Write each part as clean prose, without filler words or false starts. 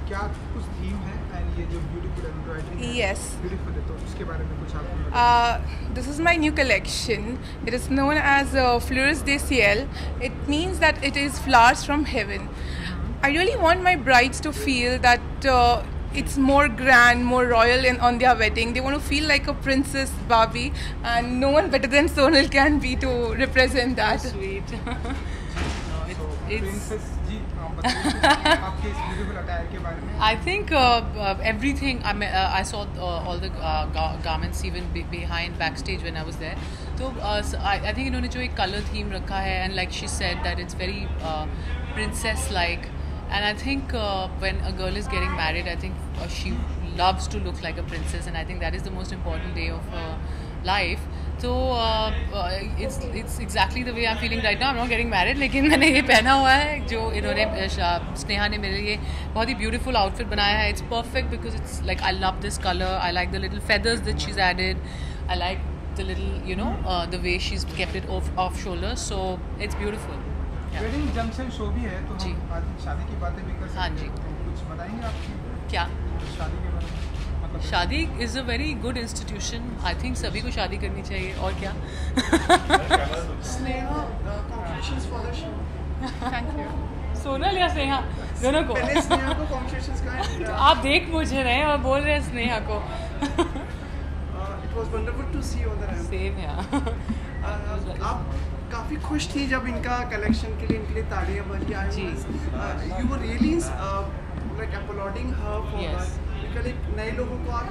क्या कुछ थीम है एंड ये जो ब्यूटीफुल एम्ब्रॉयडरी Yes. ब्यूटीफुल है, तो उसके बारे में कुछ आपको This is my new collection. It is known as Fleurs de Ciel. It means that it is flowers from heaven. I really want my brides to feel that it's more grand, more royal on their wedding. They want to feel like a princess Barbie, and no one better than Sonal can be to represent that. Sweet. No, it's princess ji बताइए आपके इस beautiful attire के बारे में. I think everything. I saw all the garments even behind backstage when I was there. So I think इन्होंने जो एक color theme रखा है, and like she said that it's very princess-like. And I think when a girl is getting married, I think she loves to look like a princess, and I think that is the most important day of her life. So it's exactly the way I'm feeling right now. I'm not getting married, लेकिन मैंने ये पहना हुआ है जो इन्होंने स्नेहा ने मेरे लिए बहुत ही beautiful outfit बनाया है. It's perfect because it's like I love this color. I like the little feathers that she's added. I like the little the way she's kept it off shoulders. So it's beautiful. Wedding junction show भी है, तो जी. हम आज शादी की बातें भी कर सकते हाँ हैं. जी. तो कुछ बताएंगे आपकी क्या? शादी के बारे में, मतलब शादी is a very good institution. I think सभी को शादी करनी चाहिए. और क्या? Sneha, congratulations for the show. Thank you. Sonal या स्नेहा दोनों को. पहले स्नेहा को congratulations का आप देख मुझे रहे हैं और बोल रहे हैं स्नेहा को. it was wonderful to see you on the ramp. Same या. आप काफ़ी खुश थी जब इनका कलेक्शन के लिए इनके लिए तालियां बजी. जी. You were really like applauding her for Yes. that. Because एक नए लोगों को आप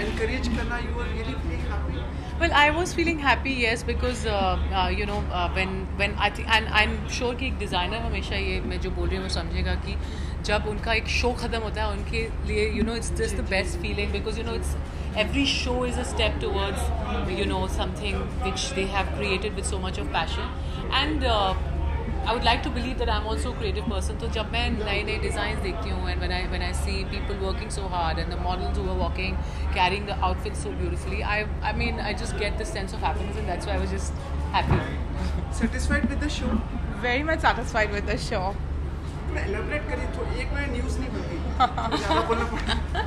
encourage करना, you were really feeling happy. Well, I was feeling happy, yes, because when I think, and I'm sure कि एक डिज़ाइनर हमेशा ये मैं जो बोल रही हूँ वो समझेगा कि जब उनका एक शो ख़त्म होता है उनके लिए it's just the best feeling, because it's every show is a step towards something which they have created with so much of passion. And I would like to believe that I'm also a creative person. तो जब मैं नए designs देखती हूँ, and when I see people working so hard and the models who are walking, carrying the outfits so beautifully, I mean I just get this sense of happiness, and that's why I was just happy. Satisfied with the show? Very much satisfied with the show. थोड़ा elaborate करिए, तो एक minute news नहीं बनती. ज़्यादा बोलना पड़ा.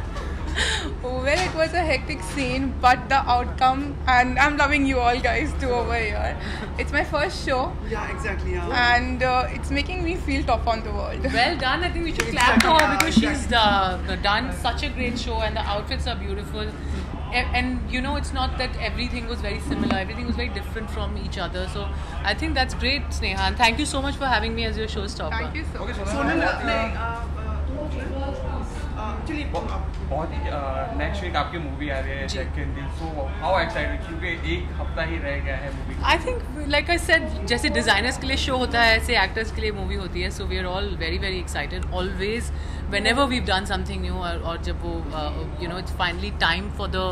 Well, it was a hectic scene, but the outcome, and I'm loving you all guys too over here. It's my first show, Yeah, exactly. Yeah. and it's making me feel top on the world. Well done. I think we should clap for her because she's done such a great show, and the outfits are beautiful. And it's not that everything was very similar. Everything was very different from each other. So I think that's great, Sneha. And thank you so much for having me as your showstopper. Thank you so much. Sonal actually बहुत ही next week आपकी movie आ रही है second दिन. So how excited, क्योंकि एक हफ्ता ही रह गया है movie. I think, like I said, जैसे डिज़ाइनर्स के लिए शो होता है ऐसे एक्टर्स के लिए मूवी होती है. So we are all very very excited always whenever we've done something new, और जब वो it's finally time for the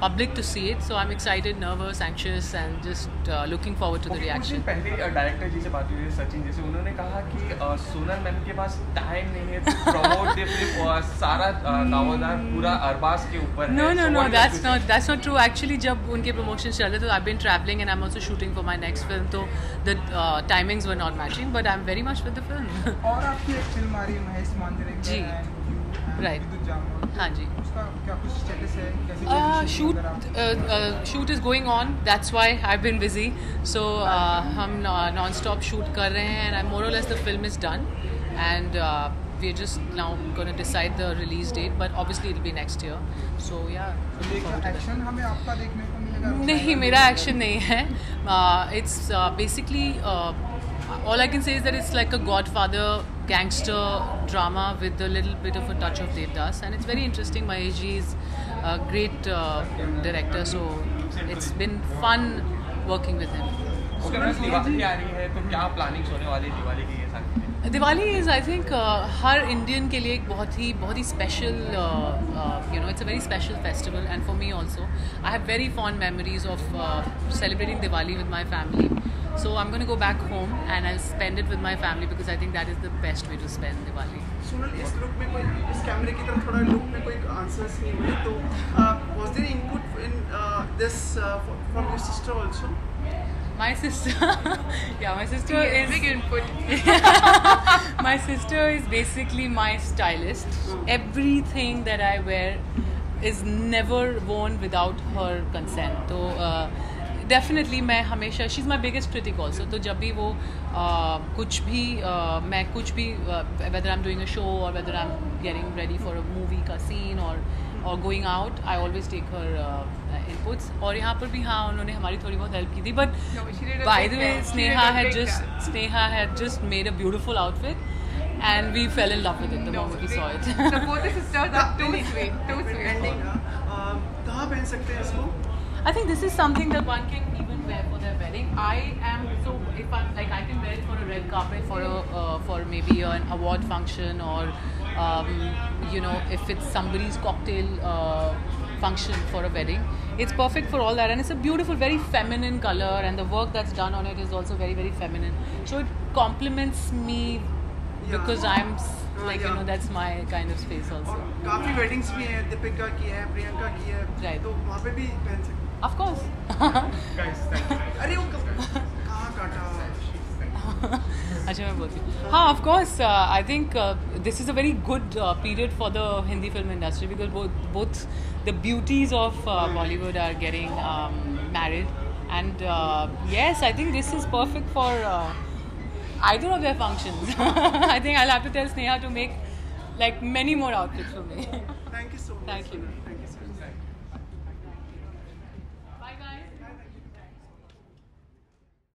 public to see it. So I'm excited, nervous, anxious, and just looking forward to the कुछ दिन reaction. पहले director जी से बात हुई है, सचिन जैसे, उन्होंने कहा कि सोनल मैम के पास टाइम नहीं है to promote the film, और सारा दावोदार पूरा अरबाज के ऊपर है. No, So what you that's have to not true. Actually, जब उनके promotions चल रहे थे, I've been traveling and I'm also shooting for my next film. So the timings were not matching, but I'm very much with the film. और आपकी एक film आ रही है महेश मांजरेकर जी. and विद्युत जामवाल. हाँ जी. उसका क्या कुछ स्टेटस है, कैसे चल Shoot रही है? shoot is going on. That's why I've been busy. So हम non-stop shoot कर रहे हैं, and more or less the film is done, and we're just now going to decide the release date. But obviously it'll be next year. So yeah. looking forward to that. Action हमें आपका देखने को मिलेगा? नहीं, मेरा action नहीं है. It's basically all I can say is that it's like a Godfather gangster drama with a little bit of a touch of Devdas, and it's very interesting. Mahesh ji is a great director, so it's been fun working with him. उसके बाद दिवाली आ रही है, तो क्या plannings होने वाली है दिवाली की ये सारी चीजें? Diwali is, I think, her Indian के लिए एक बहुत ही special, it's a very special festival, and for me also, I have very fond memories of celebrating Diwali with my family. So I'm going to go back home and I'll spend it with my family because I think that is the best way to spend Diwali. Sonal, इस look में कोई, इस कैमरे की तरफ थोड़ा look में कोई आंसर्स नहीं मिले, तो was there input in this from your sister also? My sister, yeah, my sister is big input. my sister is basically my stylist. Everything that I wear is never worn without her consent. So definitely मैं हमेशा she's my biggest critic also. तो जब भी वो कुछ भी मैं कुछ भी whether I'm doing a show or whether I'm getting ready for a movie का scene or going out, I always take her inputs. और यहाँ पर भी हाँ उन्होंने हमारी थोड़ी बहुत help की थी. But No, she did a by big the way, job. She did a big Sneha had just made a beautiful outfit, and we fell in love with it the moment we saw it. So both the sisters are too sweet, too sweet. Ending कहाँ पहन सकते हैं इसको? I think this is something that one can even wear for their wedding. I am so if I'm like I can wear it for a red carpet for maybe an award function or you know if it's somebody's cocktail function for a wedding. It's perfect for all that, and it's a beautiful, very feminine color, and the work that's done on it is also very, very feminine. So it complements me because I'm like you know that's my kind of space also. और काफी weddings भी हैं, दीपिका की है, प्रियंका की है, Right. तो वहाँ पे भी पहन सकते Of course. Guys, thank you. हैं। अरे वो कहाँ काटा? अच्छा मैं बोलती हूँ हाँ of course I think this is a very good period for the Hindi film industry because both the beauties of Bollywood are getting married and yes I think this is perfect for either of their functions. I think I'll have to tell Sneha to make like many more outfits for me. Thank you so much. Thank you. Thank you so much.